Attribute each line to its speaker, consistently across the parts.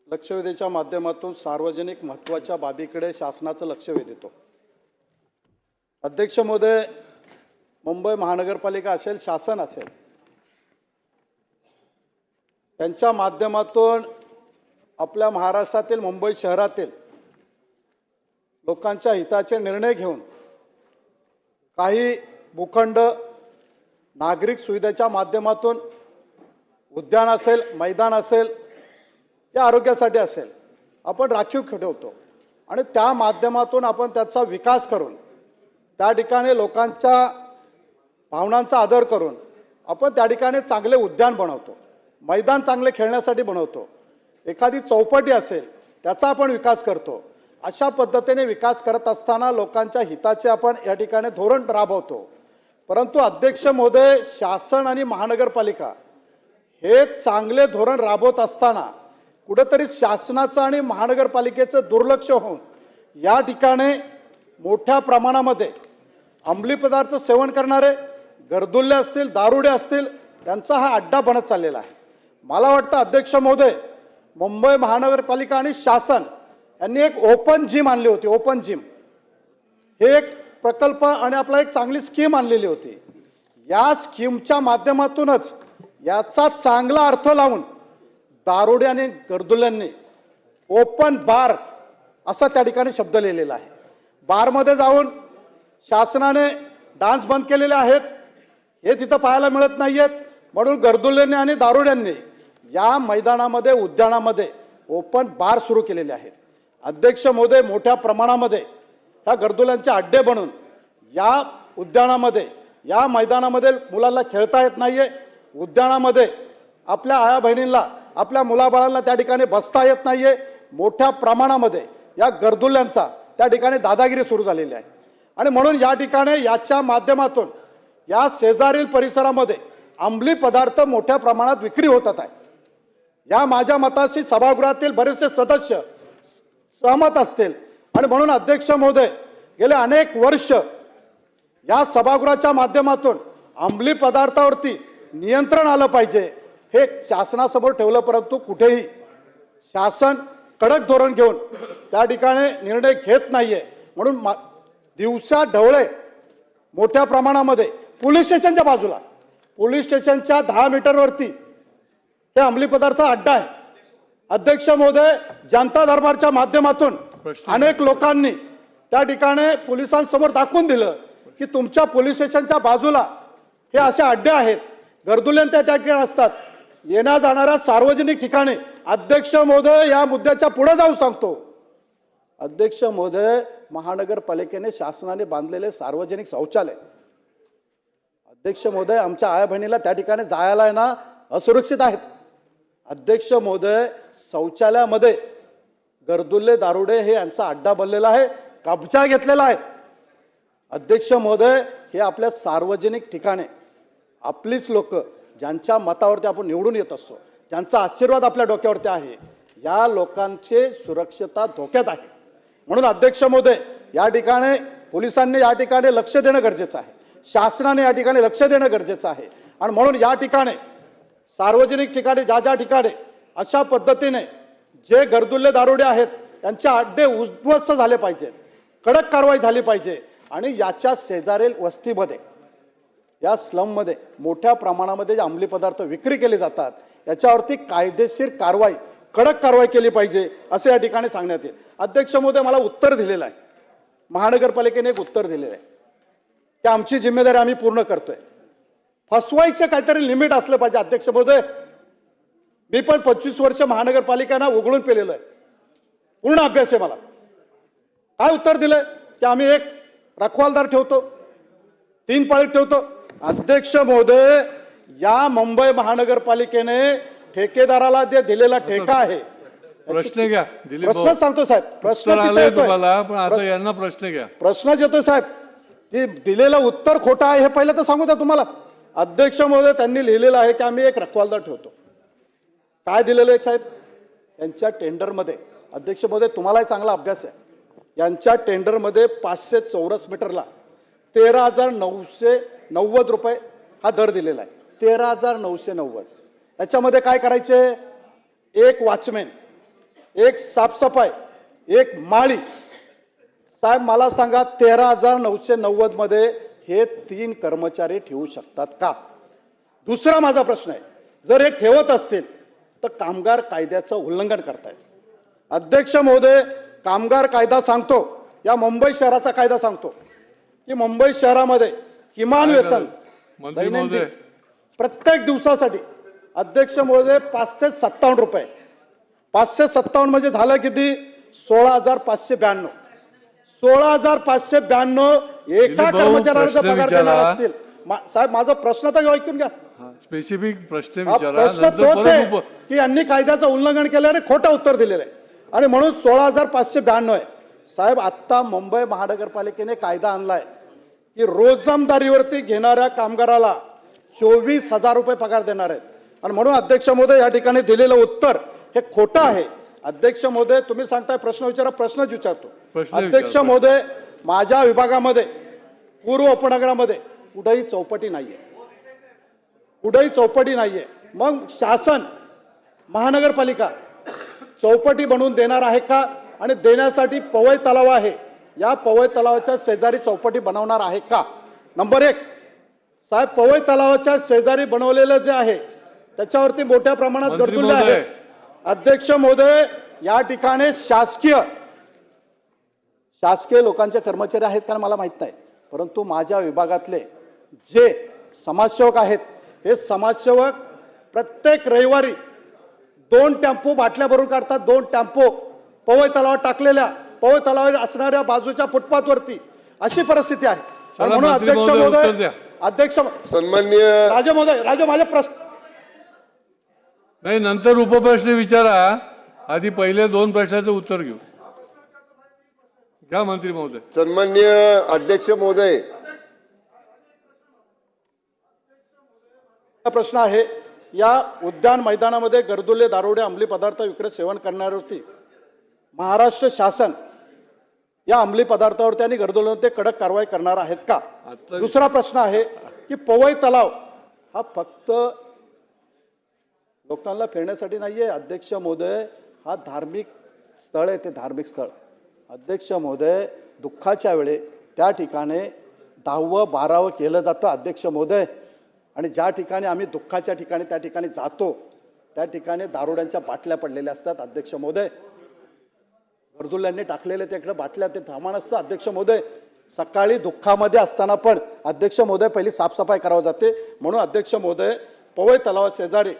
Speaker 1: लक्षवेधीच्या माध्यमातून सार्वजनिक महत्त्वाच्या बाबीकडे शासनाचं लक्ष वेधतो। अध्यक्ष महोदय, मुंबई महानगरपालिका असेल, शासन असेल, त्यांच्या माध्यमातून आपल्या महाराष्ट्रातील मुंबई शहरातील लोकांच्या हिताचे निर्णय घेऊन काही भूखंड नागरिक सुविधेच्या माध्यमातून उद्यान असेल, मैदान असेल, या आरोग्यासाठी असेल, आपण राखीव ठेवतो आणि त्या माध्यमातून आपण त्याचा विकास करून त्या ठिकाणी लोकांच्या भावनांचा आदर करून आपण त्या ठिकाणी चांगले उद्यान बनवतो, मैदान चांगले खेळण्यासाठी बनवतो, एखादी चौपाटी असेल त्याचा आपण विकास करतो। अशा पद्धतीने विकास करत असताना लोकांच्या हिताचे आपण या ठिकाणी धोरण राबवतो। परंतु अध्यक्ष महोदय, शासन आणि महानगरपालिका हे चांगले धोरण राबवत असताना कुठेतरी शासनाचं आणि महानगरपालिकेचं दुर्लक्ष होऊन या ठिकाणी मोठ्या प्रमाणामध्ये अंमली पदार्थ सेवन करणारे गर्दुल्ले असतील, दारुडे असतील, त्यांचा हा अड्डा बनत चाललेला आहे। मला वाटतं अध्यक्ष महोदय, मुंबई महानगरपालिका आणि शासन यांनी एक ओपन जिम आणली होती। ओपन जिम हे एक प्रकल्प आणि आपला एक चांगली स्कीम आणलेली होती। या स्कीमच्या माध्यमातूनच याचा चांगला अर्थ लावून दारुडे आणि गर्दुल्यांनी ओपन बार असा त्या ठिकाणी शब्द लिहिलेला आहे। बारमध्ये जाऊन शासनाने डान्स बंद केलेले आहेत, हे तिथं पाहायला मिळत नाहीयेत, म्हणून गर्दुल्यांनी आणि दारुड्यांनी या मैदानामध्ये, उद्यानामध्ये ओपन बार सुरू केलेले आहेत। अध्यक्ष महोदय, मोठ्या प्रमाणामध्ये ह्या गर्दुल्यांचे अड्डे बनून या उद्यानामध्ये, या मैदानामध्ये मुलांना खेळता येत नाहीये, उद्यानामध्ये आपल्या आया बहिणींना, आपल्या मुलाबाळांना त्या ठिकाणी बसता येत नाहीये। मोठ्या प्रमाणामध्ये या गर्दुल्यांचा त्या ठिकाणी दादागिरी सुरू झालेली आहे आणि म्हणून या ठिकाणी याच्या माध्यमातून या शेजारील परिसरामध्ये अंमली पदार्थ मोठ्या प्रमाणात विक्री होतात आहे। या माझ्या मताशी सभागृहातील बरेचसे सदस्य सहमत असतील आणि म्हणून अध्यक्ष महोदय, गेले अनेक वर्ष या सभागृहाच्या माध्यमातून अंमली पदार्थावरती नियंत्रण आलं पाहिजे हे शासनासमोर ठेवलं, परंतु कुठेही शासन कडक धोरण घेऊन त्या ठिकाणी निर्णय घेत नाहीये। म्हणून दिवसा ढवळे मोठ्या प्रमाणामध्ये पोलीस स्टेशनच्या बाजूला, पोलीस स्टेशनच्या 10 मीटरवरती हे अंमली पदार्थाचा अड्डा आहे। अध्यक्ष महोदय, जनता दरबारच्या माध्यमातून अनेक लोकांनी त्या ठिकाणी पोलिसांसमोर दाखवून दिलं की तुमच्या पोलीस स्टेशनच्या बाजूला हे असे अड्डे आहेत, गर्दुल्ले त्या ठिकाणी असतात, येण्या जाणाऱ्या सार्वजनिक ठिकाणी। अध्यक्ष महोदय, या मुद्द्याच्या पुढे जाऊन सांगतो, अध्यक्ष महोदय, महानगरपालिकेने शासनाने बांधलेले सार्वजनिक शौचालय, अध्यक्ष महोदय, आमच्या आया बहिणीला त्या ठिकाणी जायला आहे ना असुरक्षित आहेत। अध्यक्ष महोदय, शौचालयामध्ये गर्दुल्ले, दारुडे हे यांचा अड्डा बनलेला आहे, कब्जा घेतलेला आहे। अध्यक्ष महोदय, हे आपल्या सार्वजनिक ठिकाणी आपलीच लोक, ज्यांच्या मतावरती आपण निवडून येत असतो, ज्यांचा आशीर्वाद आपल्या डोक्यावरती आहे, या लोकांची सुरक्षितता धोक्यात आहे। म्हणून अध्यक्ष महोदय, या ठिकाणी पोलिसांनी या ठिकाणी लक्ष देणं गरजेचं आहे, शासनाने या ठिकाणी लक्ष देणं गरजेचं आहे आणि म्हणून या ठिकाणी सार्वजनिक ठिकाणी ज्या ठिकाणी अशा पद्धतीने जे गर्दुल्ले, दारुडे आहेत त्यांचे अड्डे उद्ध्वस्त झाले पाहिजेत, कडक कारवाई झाली पाहिजे आणि याच्या शेजारील वस्तीमध्ये, या स्लममध्ये मोठ्या प्रमाणामध्ये जे अंमली पदार्थ विक्री केले जातात याच्यावरती कायदेशीर कारवाई, कडक कारवाई केली पाहिजे असे या ठिकाणी सांगण्यात येईल। अध्यक्ष महोदय, मला उत्तर दिलेलं आहे, महानगरपालिकेने एक उत्तर दिलेलं आहे की आमची जिम्मेदारी आम्ही पूर्ण करतोय, फसवायचं काहीतरी लिमिट असलं पाहिजे। अध्यक्ष महोदय, मी पण 25 वर्ष महानगरपालिकांना उघडून पेलेलो आहे, पूर्ण अभ्यास आहे मला। काय उत्तर दिलंय की आम्ही एक रखवालदार ठेवतो, 3 पाळीत ठेवतो। अध्यक्ष महोदय, या मुंबई महानगरपालिकेने ठेकेदाराला जे दिलेला ठेका आहे,
Speaker 2: प्रश्न घ्या,
Speaker 1: प्रश्न सांगतो साहेब, प्रश्न
Speaker 2: तुम्हाला, पण आता यांना प्रश्न घ्या,
Speaker 1: प्रश्न येतो साहेब, ते दिलेलं उत्तर खोटं आहे हे पहिलं तर सांगू द्या तुम्हाला। अध्यक्ष महोदय, त्यांनी लिहिलेलं आहे की आम्ही एक रखवालदार ठेवतो। काय दिलेलं आहे साहेब यांच्या टेंडरमध्ये? अध्यक्ष महोदय, तुम्हालाही चांगला अभ्यास आहे, यांच्या टेंडरमध्ये 500 चौरस मीटरला 13,990 रुपये हा दर दिलेला आहे। 13,990 याच्यामध्ये काय करायचे? एक वॉचमॅन, एक साफसफाई, एक माळी. साहेब मला सांगा 13,990 मध्ये हे 3 कर्मचारी ठेवू शकतात का? दुसरा माझा प्रश्न आहे, जर हे ठेवत असतील तर कामगार कायद्याचं उल्लंघन करतायत. अध्यक्ष महोदय, कामगार कायदा सांगतो, या मुंबई शहराचा कायदा सांगतो की मुंबई शहरामध्ये किमान वेतन
Speaker 2: मंत्री
Speaker 1: दैनंदिन
Speaker 2: महोदय.
Speaker 1: प्रत्येक दिवसासाठी अध्यक्ष महोदय 557 रुपये. 557 म्हणजे झालं किती? 16,592. 16,592 एका
Speaker 2: भाऊ,
Speaker 1: कर्मचाऱ्याला
Speaker 2: प्रश्न
Speaker 1: पगार देणार
Speaker 2: विचारा.
Speaker 1: असतील. साहेब माझा प्रश्न तर ऐकून घ्या.
Speaker 2: स्पेसिफिक प्रश्न
Speaker 1: हा
Speaker 2: विचारा,
Speaker 1: प्रश्न
Speaker 2: नंतर
Speaker 1: तोच आहे
Speaker 2: परत
Speaker 1: की यांनी कायद्याचं उल्लंघन केलं आणि खोटं उत्तर दिलेलं आहे आणि म्हणून 16,592 आहे. साहेब आत्ता मुंबई महानगरपालिकेने कायदा आणलाय की रोजंदारीवरती घेणाऱ्या कामगाराला 24,000 रुपये पगार देणार आहेत आणि म्हणून अध्यक्ष महोदय या ठिकाणी दिलेलं उत्तर हे खोटं आहे. अध्यक्ष महोदय तुम्ही सांगताय प्रश्न विचारा, प्रश्नच विचारतो.
Speaker 2: प्रश्न
Speaker 1: अध्यक्ष
Speaker 2: विचारतो.
Speaker 1: महोदय, माझ्या विभागामध्ये पूर्व उपनगरामध्ये कुठेही चौपटी नाहीये, कुठेही चौपटी नाहीये. मग शासन महानगरपालिका चौपटी बनवून देणार आहे का? आणि देण्यासाठी पवई तलाव आहे, या पवई तलावाच्या शेजारी चौपटी बनवणार आहे का? नंबर 1, साहेब पवई तलावाच्या शेजारी बनवलेलं जे आहे त्याच्यावरती मोठ्या प्रमाणात
Speaker 2: मंत्री
Speaker 1: गर्दुल्य आहे.
Speaker 2: महोदय.
Speaker 1: अध्यक्ष महोदय, या ठिकाणी शासकीय लोकांचे कर्मचारी आहेत का मला माहित नाही, परंतु माझ्या विभागातले जे समाजसेवक आहेत हे समाजसेवक प्रत्येक रविवारी 2 टेम्पो बाटल्या भरून काढतात. 2 टेम्पो पवई तलावात टाकलेल्या, पवई तलावावर असणाऱ्या बाजूच्या फुटपाथवरती अशी परिस्थिती आहे.
Speaker 2: चला,
Speaker 1: म्हणून
Speaker 2: मंत्री
Speaker 1: अध्यक्ष
Speaker 2: महोदय, उत्तर
Speaker 1: महोदय,
Speaker 2: द्या.
Speaker 1: अध्यक्ष
Speaker 3: सन्माननीय
Speaker 1: राजे महोदय, माझे प्रश्न
Speaker 2: नाही, नंतर उपप्रश्न विचारा, आधी पहिले 2 प्रश्नाचं उत्तर घेऊ. घ्या मंत्री महोदय.
Speaker 3: सन्माननीय अध्यक्ष महोदय,
Speaker 1: प्रश्न आहे, या उद्यान मैदानामध्ये गर्दुल्ले, दारुडे, अंमली पदार्थ विक्री सेवन करणाऱ्यावरती महाराष्ट्र शासन या अंमली पदार्थावरती आणि गर्दुल्यांवरती कडक कारवाई करणार आहेत का? दुसरा प्रश्न आहे की पवई तलाव हा फक्त लोकांना फिरण्यासाठी नाहीये. अध्यक्ष महोदय, हा धार्मिक स्थळ आहे, ते धार्मिक स्थळ. अध्यक्ष महोदय, दुःखाच्या वेळी त्या ठिकाणी 10वं 12वं केलं जातं. अध्यक्ष महोदय, आणि ज्या ठिकाणी आम्ही दुःखाच्या ठिकाणी त्या ठिकाणी जातो त्या ठिकाणी दारुड्यांच्या बाटल्या पडलेल्या असतात. अध्यक्ष महोदय, गर्दुल्यांनी टाकलेले तिकडे बाटल्या, ते थांबण असतं. अध्यक्ष महोदय, सकाळी दुःखामध्ये असताना पण अध्यक्ष महोदय पहिली साफसफाई करावं जाते. म्हणून अध्यक्ष महोदय, पवई तलावा शेजारी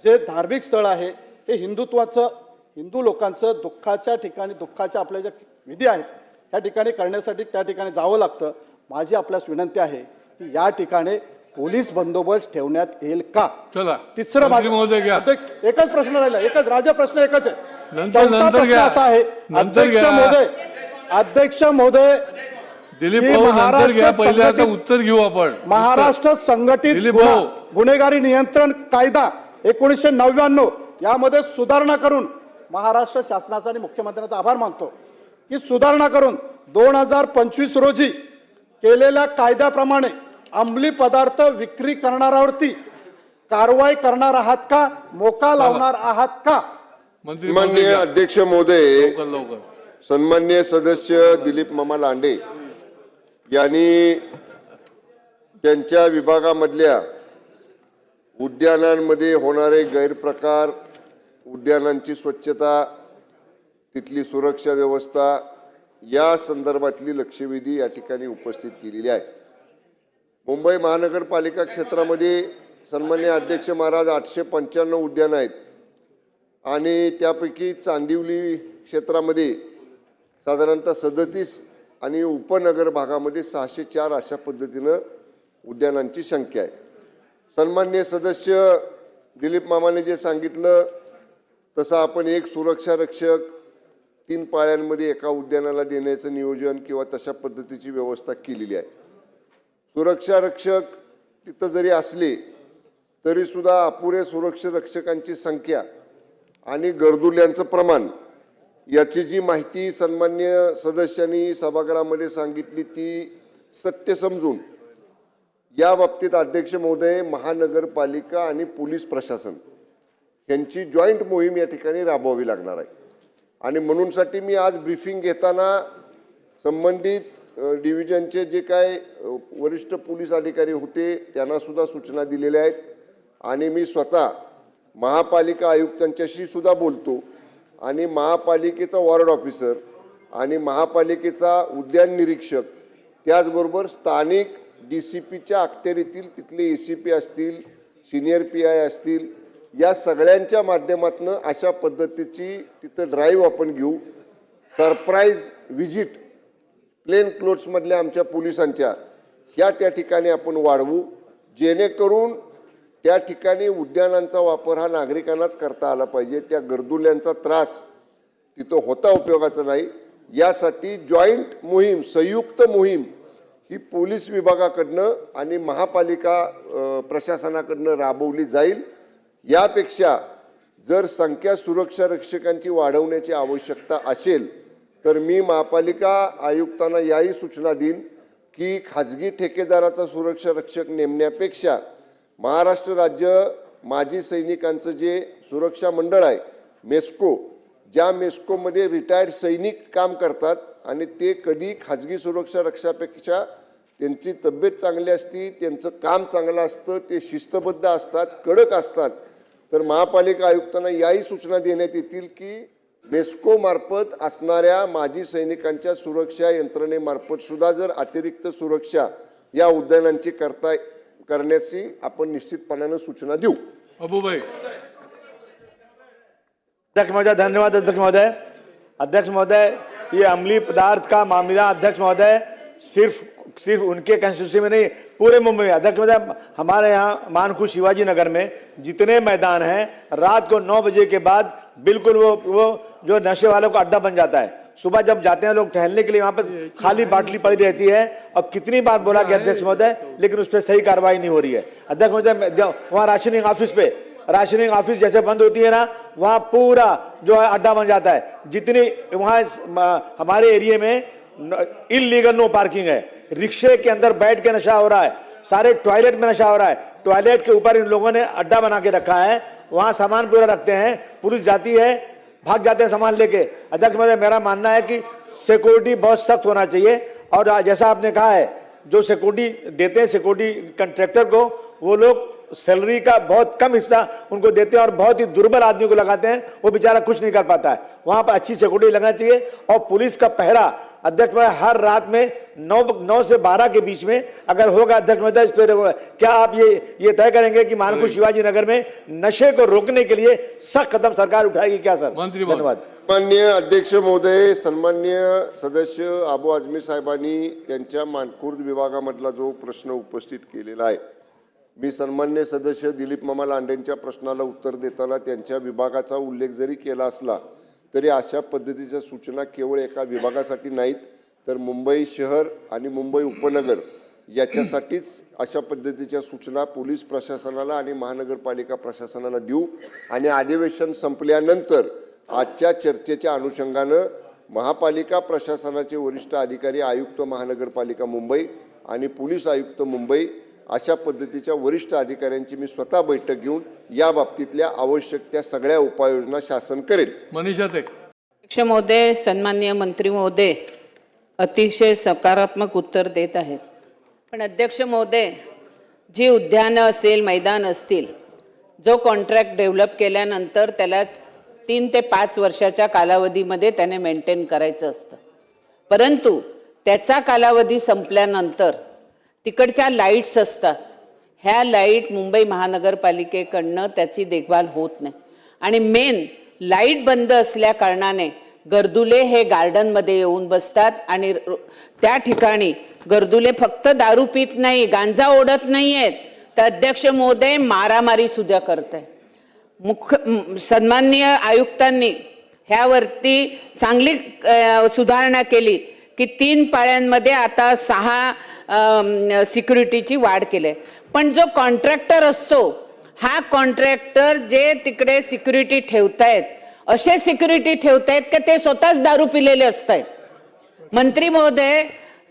Speaker 1: जे धार्मिक स्थळ आहे हे हिंदू लोकांचं दुःखाच्या ठिकाणी, दुःखाच्या आपल्या ज्या विधी आहेत त्या ठिकाणी करण्यासाठी त्या ठिकाणी जावं लागतं. माझी आपल्यास विनंती आहे की या ठिकाणी पोलीस बंदोबस्त ठेवण्यात येईल का?
Speaker 2: चला,
Speaker 1: तिसरं
Speaker 2: मंत्री महोदय घ्या.
Speaker 1: एकच प्रश्न राहिला, एकच राजा प्रश्न एकच आहे.
Speaker 2: नंतर
Speaker 1: चौथा प्रश्न
Speaker 2: घ्या.
Speaker 1: असा आहे,
Speaker 2: नंतर
Speaker 1: अध्यक्ष
Speaker 2: घ्या.
Speaker 1: महोदय,
Speaker 2: दिलीप
Speaker 1: की
Speaker 2: भाऊ, नंतर
Speaker 1: महाराष्ट्र
Speaker 2: घ्या, पहिले आता
Speaker 1: संघटित-
Speaker 2: उत्तर घेऊ आपण.
Speaker 1: महाराष्ट्र संघटित
Speaker 2: दिलीप
Speaker 1: गुन्हा-
Speaker 2: भाऊ.
Speaker 1: गुन्हेगारी नियंत्रण कायदा 1999 यामध्ये सुधारणा करून महाराष्ट्र शासनाचा आणि मुख्यमंत्र्यांचा आभार मानतो की सुधारणा करून 2025 रोजी केलेल्या कायद्याप्रमाणे अंमली पदार्थ विक्री करणाऱ्यावरती कारवाई करणार आहात का? मोका लावणार आहात का?
Speaker 2: मंत्री महोदय
Speaker 3: सन्माननीय
Speaker 2: घ्या.
Speaker 3: अध्यक्ष महोदय,
Speaker 2: लवकर लवकर.
Speaker 3: सन्माननीय सदस्य दिलीप मामा लांडे यांनी त्यांच्या विभागामधल्या उद्यानांमध्ये होणारे गैरप्रकार, उद्यानांची स्वच्छता, तिथली सुरक्षा व्यवस्था या संदर्भातली लक्षवेधी या ठिकाणी उपस्थित केलेली आहे. मुंबई महानगरपालिका क्षेत्रामध्ये सन्माननीय अध्यक्ष महाराज 895 उद्यानं आहेत आणि त्यापैकी चांदिवली क्षेत्रामध्ये साधारणतः 37 आणि उपनगर भागामध्ये 604 अशा पद्धतीनं उद्यानांची संख्या आहे. सन्माननीय सदस्य दिलीप मामाने जे सांगितलं तसं आपण एक सुरक्षा रक्षक 3 पाळ्यांमध्ये एका उद्यानाला देण्याचं नियोजन किंवा तशा पद्धतीची व्यवस्था केलेली आहे. सुरक्षा रक्षक तिथं जरी असले तरी सुद्धा अपुरे सुरक्षा रक्षकांची संख्या आणि गर्दुल्यांचं प्रमाण याची जी माहिती सन्मान्य सदस्यांनी सभागृहामध्ये सांगितली ती सत्य समजून या बाबतीत अध्यक्ष महोदय, महानगरपालिका आणि पोलीस प्रशासन यांची जॉईंट मोहीम या ठिकाणी राबवावी लागणार आहे. आणि म्हणूनसाठी मी आज ब्रीफिंग घेताना संबंधित डिव्हिजनचे जे काय वरिष्ठ पोलीस अधिकारी होते त्यांना सुद्धा सूचना दिलेल्या आहेत आणि मी स्वतः महापालिका आयुक्तांच्याशी सुद्धा बोलतो आणि महापालिकेचा वॉर्ड ऑफिसर आणि महापालिकेचा उद्यान निरीक्षक त्याचबरोबर स्थानिक DCPच्या अखत्यारीतील तिथले ACP असतील, सिनियर PI असतील, या सगळ्यांच्या माध्यमातून अशा पद्धतीची तिथं ड्राईव्ह आपण घेऊ. सरप्राईज व्हिजिट प्लेन क्लोथ्समधल्या आमच्या पोलिसांच्या त्या ठिकाणी आपण वाढवू, जेणेकरून त्या ठिकाणी उद्यानांचा वापर हा नागरिकांनाच करता आला पाहिजे. त्या गर्दुल्यांचा त्रास तिथं होता उपयोगाचा नाही. यासाठी जॉईंट मोहीम, संयुक्त मोहीम ही पोलीस विभागाकडनं आणि महापालिका प्रशासनाकडनं राबवली जाईल. यापेक्षा जर संख्या सुरक्षा रक्षकांची वाढवण्याची आवश्यकता असेल तर मी महापालिका आयुक्तांना याही सूचना देईन की खाजगी ठेकेदाराचा सुरक्षा रक्षक नेमण्यापेक्षा महाराष्ट्र राज्य माजी सैनिकांचं जे सुरक्षा मंडळ आहे मेस्को, ज्या मेस्कोमध्ये रिटायर्ड सैनिक काम करतात आणि ते कधी खाजगी सुरक्षा रक्षापेक्षा त्यांची तब्येत चांगली असती, त्यांचं काम चांगलं असतं, ते शिस्तबद्ध असतात, कडक असतात. तर महापालिका आयुक्तांना याही सूचना देण्यात येतील की मेस्को मार्फत असणाऱ्या माजी सैनिकांच्या सुरक्षा यंत्रणेमार्फत सुद्धा जर अतिरिक्त सुरक्षा या उद्यानांची करण्याची आपण निश्चितपणाने सूचना देऊ.
Speaker 2: अबूभाई.
Speaker 4: अध्यक्ष महोदय, धन्यवाद अध्यक्ष महोदय. अध्यक्ष महोदय, ये अमली पदार्थ का मामला अध्यक्ष महोदय सिर्फ उनके कंस्टिट्यूंसी में नहीं, पूरे मुंबई में. अध्यक्ष महोदय, हमारे यहाँ मानखू शिवाजी नगर में जितने मैदान हैं रात को 9 बजे के बाद बिल्कुल वो जो नशे वालों का अड्डा बन जाता है. सुबह जब जाते हैं लोग टहलने के लिए वहां पर खाली बाटली पड़ी रहती है. अब कितनी बार बोला कि अध्यक्ष महोदय, लेकिन उस पर सही कार्रवाई नहीं हो रही है. अध्यक्ष महोदय, वहाँ राशनिंग ऑफिस जैसे बंद होती है ना, वहाँ पूरा जो है अड्डा बन जाता है. जितनी वहाँ हमारे एरिया में इलीगल नो पार्किंग है, रिक्शे के अंदर बैठ के नशा हो रहा है, सारे टॉयलेट में नशा हो रहा है, टॉयलेट के ऊपर इन लोगों ने अड्डा बना के रखा है, वहां सामान पूरा रखते हैं, पुलिस जाती है, भाग जाते हैं सामान लेके. अध्यक्ष महोदय, मेरा मानना है कि सिक्योरिटी बहुत सख्त होना चाहिए. और जैसा आपने कहा है, जो सिक्योरिटी देते हैं सिक्योरिटी कंट्रैक्टर को, वो लोग सैलरी का बहुत कम हिस्सा उनको देते हैं और बहुत ही दुर्बल आदमी को लगाते हैं, वो बेचारा कुछ नहीं कर पाता है. वहां पर अच्छी सिक्योरिटी लगाना चाहिए. और पुलिस का पहरा अध्यक्ष महोदय हर रात में 9 से 12 के बीच में अगर होगा अध्यक्ष महोदय, इस पर क्या आप ये तय करेंगे कि मानखू शिवाजी नगर में नशे को रोकने के लिए सख्त कदम सरकार उठाएगी क्या सर? धन्यवाद.
Speaker 3: माननीय अध्यक्ष महोदय, सन्माननीय सदस्य अबू आझमी साहेबांनी त्यांच्या मानखुर्द विभागामधला जो प्रश्न उपस्थित केलेला आहे, मी सन्माननीय सदस्य दिलीप मामा लांडेंच्या प्रश्नाला उत्तर देताना त्यांच्या विभागाचा उल्लेख जरी केला असला तरी अशा पद्धतीच्या सूचना केवळ एका विभागासाठी नाहीत, तर मुंबई शहर आणि मुंबई उपनगर याच्यासाठीच अशा पद्धतीच्या सूचना पोलीस प्रशासनाला आणि महानगरपालिका प्रशासनाला देऊ. आणि अधिवेशन संपल्यानंतर आजच्या चर्चेच्या अनुषंगानं महापालिका प्रशासनाचे वरिष्ठ अधिकारी, आयुक्त महानगरपालिका मुंबई आणि पोलीस आयुक्त मुंबई अशा पद्धतीच्या वरिष्ठ अधिकाऱ्यांची मी स्वतः बैठक घेऊन या बाबतीतल्या आवश्यक त्या सगळ्या उपाययोजना शासन करेल.
Speaker 2: मनीषा ते.
Speaker 5: अध्यक्ष महोदय, सन्माननीय मंत्री महोदय अतिशय सकारात्मक उत्तर देत आहेत. पण अध्यक्ष महोदय, जी उद्यानं असेल, मैदान असतील, जो कॉन्ट्रॅक्ट डेव्हलप केल्यानंतर त्याला 3 ते 5 वर्षाच्या कालावधीमध्ये त्याने मेंटेन करायचं असतं. परंतु त्याचा कालावधी संपल्यानंतर तिकडच्या लाईट्स असतात, ह्या लाईट मुंबई महानगरपालिकेकडनं त्याची देखभाल होत नाही. आणि मेन लाईट बंद असल्या कारणाने गर्दुले हे गार्डनमध्ये येऊन बसतात आणि त्या ठिकाणी गर्दुले फक्त दारू पित नाही, गांजा ओढत नाही आहेत, तर अध्यक्ष महोदय मारामारी सुद्धा करत आहे. सन्माननीय आयुक्तांनी ह्यावरती चांगली सुधारणा केली की 3 पाळ्यांमध्ये आता 6 सिक्युरिटीची वाढ केली. पण जो कॉन्ट्रॅक्टर असतो, हा कॉन्ट्रॅक्टर जे तिकडे सिक्युरिटी ठेवतायत असे सिक्युरिटी ठेवतायत की ते स्वतःच दारू पिलेले असतात. मंत्री महोदय,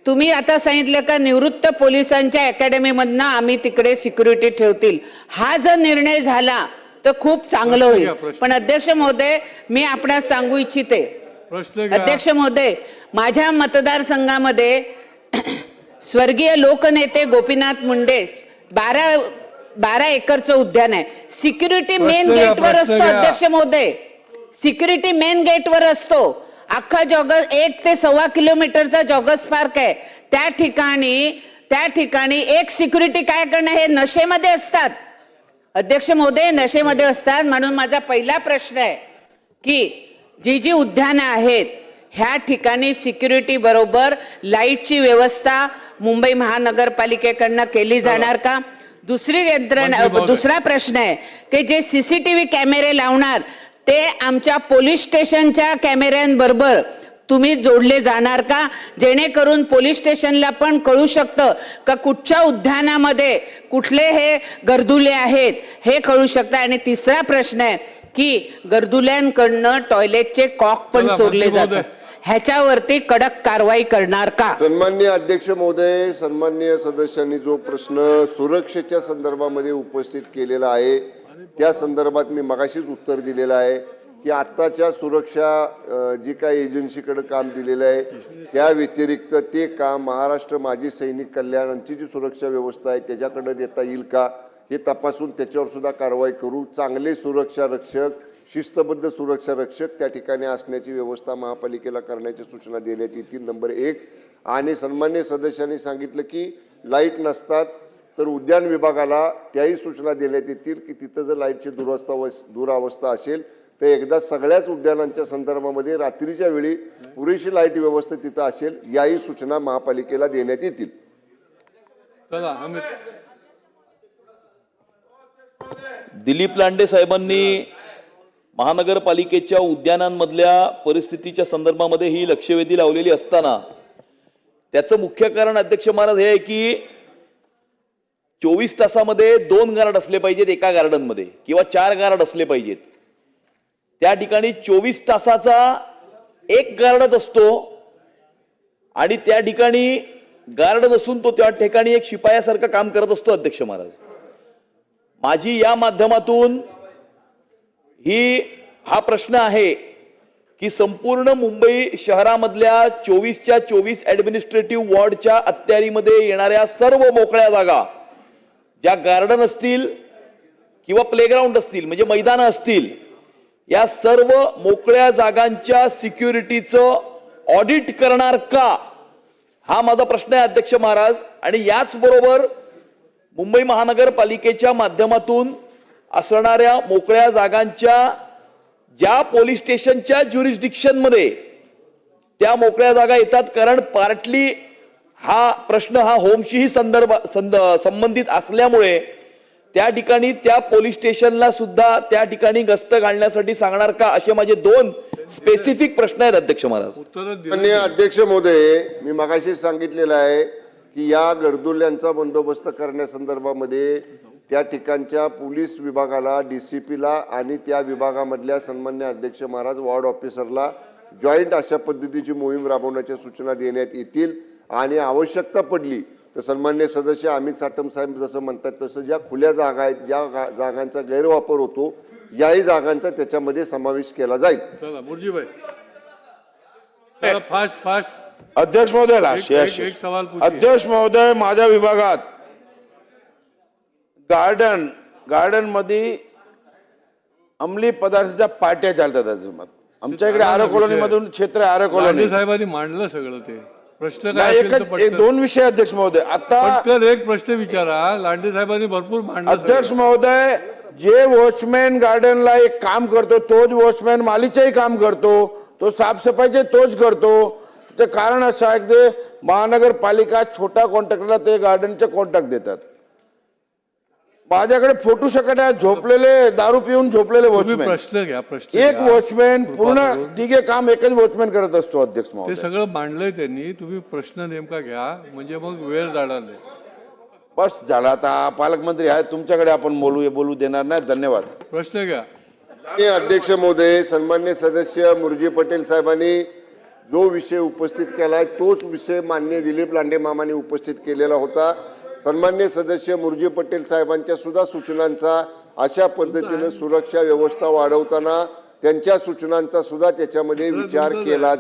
Speaker 5: तुम्ही आता सांगितलं का निवृत्त पोलिसांच्या अकॅडमीमधनं आम्ही तिकडे सिक्युरिटी ठेवतील. हा जर निर्णय झाला तर खूप चांगलं होईल. पण अध्यक्ष महोदय, मी आपणास सांगू इच्छिते
Speaker 2: प्रश्न घ्या.
Speaker 5: अध्यक्ष महोदय, माझ्या मतदारसंघामध्ये स्वर्गीय लोकनेते गोपीनाथ मुंडे 12 एकरचं उद्यान आहे. सिक्युरिटी मेन
Speaker 2: प्रश्न घ्या,
Speaker 5: गेटवर
Speaker 2: प्रश्न
Speaker 5: असतो
Speaker 2: घ्या.
Speaker 5: अध्यक्ष महोदय, सिक्युरिटी मेन गेटवर असतो. अख्खा 1 ते 1.25 किलोमीटरचा जॉगर्स पार्क आहे. त्या ठिकाणी एक सिक्युरिटी काय करणं, हे नशेमध्ये असतात अध्यक्ष महोदय, नशेमध्ये असतात. म्हणून माझा पहिला प्रश्न आहे की जी उद्यानं आहेत ह्या ठिकाणी सिक्युरिटी बरोबर लाईटची व्यवस्था मुंबई महानगरपालिकेकडनं केली जाणार का? दुसरा प्रश्न आहे की जे सीसीटीव्ही कॅमेरे लावणार ते आमच्या पोलीस स्टेशनच्या कॅमेऱ्यांबरोबर तुम्ही जोडले जाणार का, जेणेकरून पोलीस स्टेशनला पण कळू शकतं का कुठच्या उद्यानामध्ये कुठले हे गर्दुले आहेत हे कळू शकतं. आणि तिसरा प्रश्न आहे की गर्दुल्यांकडनं टॉयलेटचे कॉक पण
Speaker 2: चला,
Speaker 5: चोरले
Speaker 2: मंत्री
Speaker 5: जातात, ह्याच्यावरती कडक कारवाई करणार का?
Speaker 3: सन्माननीय अध्यक्ष महोदय, सन्माननीय सदस्यांनी जो प्रश्न सुरक्षेच्या संदर्भामध्ये उपस्थित केलेला आहे त्या संदर्भात मी मगाशीच उत्तर दिलेलं आहे की आत्ताच्या सुरक्षा जी काही एजन्सीकडे काम दिलेलं आहे त्या व्यतिरिक्त ते काम महाराष्ट्र माजी सैनिक कल्याणाची जी सुरक्षा व्यवस्था आहे त्याच्याकडे देता येईल का हे तपासून त्याच्यावर सुद्धा कारवाई करू. चांगले सुरक्षा रक्षक, शिस्तबद्ध सुरक्षा रक्षक त्या ठिकाणी असण्याची व्यवस्था महापालिकेला करण्याची सूचना देण्यात येतील. नंबर 1. आणि सन्मान्य सदस्यांनी सांगितलं की लाईट नसतात तर उद्यान विभागाला त्याही सूचना देण्यात येतील की तिथं जर लाईटची दुरावस्था असेल तर एकदा सगळ्याच उद्यानांच्या संदर्भामध्ये रात्रीच्या वेळी पुरेशी लाईट व्यवस्था तिथं असेल याही सूचना महापालिकेला देण्यात येतील.
Speaker 2: चला अमित.
Speaker 6: दिलीप लांडे साहेबांनी महानगरपालिकेच्या उद्यानांमधल्या परिस्थितीच्या संदर्भामध्ये ही लक्षवेधी लावलेली असताना त्याचं मुख्य कारण अध्यक्ष महाराज हे आहे की 24 तासामध्ये 2 गार्ड असले पाहिजेत एका गार्डनमध्ये किंवा 4 गार्ड असले पाहिजेत. त्या ठिकाणी 24 तासाचा एक गार्डच असतो आणि त्या ठिकाणी गार्ड नसून तो त्या ठिकाणी एक शिपायासारखं काम करत असतो. अध्यक्ष महाराज, माझी या माध्यमातून हा प्रश्न आहे की संपूर्ण मुंबई शहरामधल्या 24च्या 24 ऍडमिनिस्ट्रेटिव्ह वॉर्डच्या अखत्यारीमध्ये येणाऱ्या सर्व मोकळ्या जागा, ज्या गार्डन असतील किंवा प्लेग्राऊंड असतील म्हणजे मैदानं असतील, या सर्व मोकळ्या जागांच्या सिक्युरिटीचं ऑडिट करणार का, हा माझा प्रश्न आहे अध्यक्ष महाराज. आणि याचबरोबर मुंबई महानगरपालिकेच्या माध्यमातून असणाऱ्या मोकळ्या जागांच्या ज्या पोलीस स्टेशनच्या ज्युरिस्डिक्शनमध्ये त्या मोकळ्या जागा येतात, कारण पार्टली हा प्रश्न हा होमशीही संबंधित असल्यामुळे त्या ठिकाणी त्या पोलीस स्टेशनला सुद्धा त्या ठिकाणी गस्त घालण्यासाठी सांगणार का, असे माझे 2 स्पेसिफिक प्रश्न आहेत अध्यक्ष महाराज.
Speaker 3: माननीय अध्यक्ष महोदय, मी मगाशी सांगितलेलं आहे की या गर्दुल्यांचा बंदोबस्त करण्यासंदर्भामध्ये त्या ठिकाणच्या पोलीस विभागाला, DCPला आणि त्या विभागामधल्या सन्मान्य अध्यक्ष महाराज वॉर्ड ऑफिसरला जॉईंट अशा पद्धतीची मोहीम राबवण्याच्या सूचना देण्यात येतील. आणि आवश्यकता पडली तर सन्मान्य सदस्य अमित साटम साहेब जसं म्हणतात तसं ज्या खुल्या जागा आहेत, ज्या जागांचा गैरवापर होतो, याही जागांचा त्याच्यामध्ये समावेश केला जाईल.
Speaker 2: चला मुरजीभाई, फास्ट.
Speaker 7: अध्यक्ष महोदय,
Speaker 2: एक सवाल पूछिए.
Speaker 7: अध्यक्ष महोदय, माझ्या विभागात गार्डन मध्ये अंमली पदार्थाच्या पार्ट्या चालतात. आमच्या इकडे आरो कॉलनी मधून क्षेत्र आरो
Speaker 2: लांडे
Speaker 7: कॉलनी
Speaker 2: साहेबांनी मांडलं सगळं ते प्रश्न काय असेल तर
Speaker 7: एक 2 विषय अध्यक्ष महोदय. आता
Speaker 2: पटकन एक प्रश्न विचारा. लांडे साहेबांनी भरपूर मांडलं.
Speaker 7: अध्यक्ष महोदय, जे वॉचमॅन गार्डनला एक काम करतो तोच वॉचमॅन मालीचंही काम करतो, तो साफसफाईचे तोच करतो. त्याचं कारण असं आहे की महानगरपालिका छोटा कॉन्ट्रॅक्टरला ते गार्डनचे कॉन्ट्रॅक्ट देतात. माझ्याकडे फोटो शकट आहे, झोपलेले दारू पिऊन झोपलेले वॉचमॅन.
Speaker 2: प्रश्न घ्या.
Speaker 7: एक वॉचमॅन पूर्ण तिघे काम एकच वॉचमॅन करत असतो. अध्यक्ष
Speaker 2: ते
Speaker 7: महोदय,
Speaker 2: सगळं मांडलंय त्यांनी. तुम्ही प्रश्न नेमका घ्या म्हणजे मग वेळ जाणार नाही.
Speaker 7: बस झाला. आता पालकमंत्री आहे, तुमच्याकडे आपण बोलू देणार नाही. धन्यवाद.
Speaker 2: प्रश्न घ्या.
Speaker 3: अध्यक्ष महोदय, सन्मान्य सदस्य मुरजी पटेल साहेबांनी जो विषय उपस्थित केलाय तोच विषय माननीय दिलीप लांडे मामांनी उपस्थित केलेला होता. सन्मान्य सदस्य मुरजी पटेल साहेबांच्या सुद्धा सूचनांचा अशा पद्धतीने सुरक्षा व्यवस्था वाढवताना त्यांच्या सूचनांचा सुद्धा त्याच्यामध्ये विचार केला